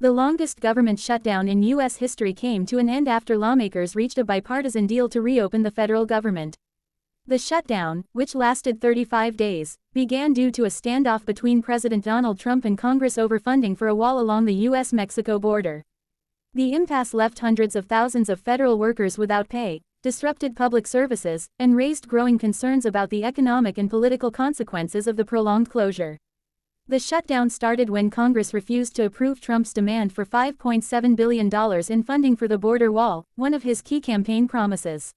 The longest government shutdown in U.S. history came to an end after lawmakers reached a bipartisan deal to reopen the federal government. The shutdown, which lasted 35 days, began due to a standoff between President Donald Trump and Congress over funding for a wall along the U.S.-Mexico border. The impasse left hundreds of thousands of federal workers without pay, disrupted public services, and raised growing concerns about the economic and political consequences of the prolonged closure. The shutdown started when Congress refused to approve Trump's demand for $5.7 billion in funding for the border wall, one of his key campaign promises.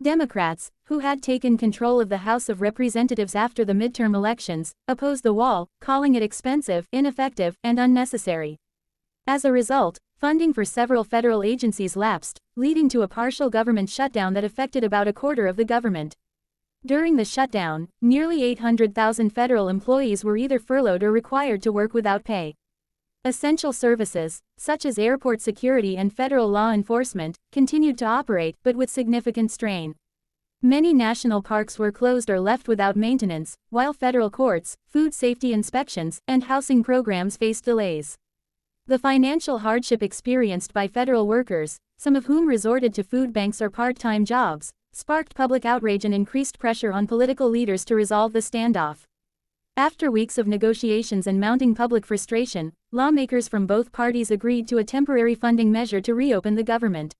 Democrats, who had taken control of the House of Representatives after the midterm elections, opposed the wall, calling it expensive, ineffective, and unnecessary. As a result, funding for several federal agencies lapsed, leading to a partial government shutdown that affected about a quarter of the government. During the shutdown, nearly 800,000 federal employees were either furloughed or required to work without pay. Essential services, such as airport security and federal law enforcement, continued to operate, but with significant strain. Many national parks were closed or left without maintenance, while federal courts, food safety inspections, and housing programs faced delays. The financial hardship experienced by federal workers, some of whom resorted to food banks or part-time jobs, sparked public outrage and increased pressure on political leaders to resolve the standoff. After weeks of negotiations and mounting public frustration, lawmakers from both parties agreed to a temporary funding measure to reopen the government.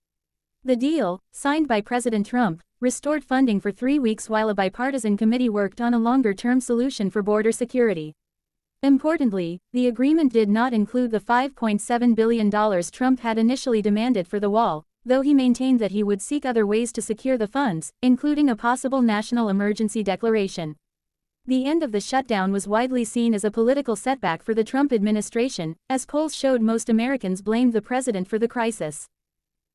The deal, signed by President Trump, restored funding for 3 weeks while a bipartisan committee worked on a longer-term solution for border security. Importantly, the agreement did not include the $5.7 billion Trump had initially demanded for the wall, though he maintained that he would seek other ways to secure the funds, including a possible national emergency declaration. The end of the shutdown was widely seen as a political setback for the Trump administration, as polls showed most Americans blamed the president for the crisis.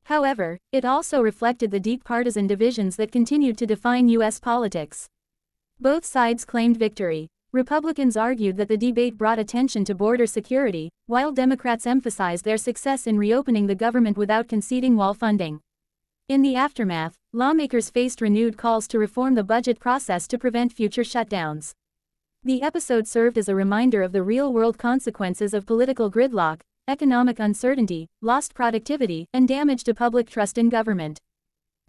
However, it also reflected the deep partisan divisions that continued to define U.S. politics. Both sides claimed victory. Republicans argued that the debate brought attention to border security, while Democrats emphasized their success in reopening the government without conceding wall funding. In the aftermath, lawmakers faced renewed calls to reform the budget process to prevent future shutdowns. The episode served as a reminder of the real-world consequences of political gridlock, economic uncertainty, lost productivity, and damage to public trust in government.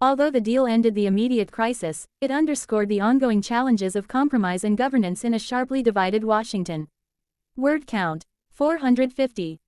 Although the deal ended the immediate crisis, it underscored the ongoing challenges of compromise and governance in a sharply divided Washington. Word count: 450.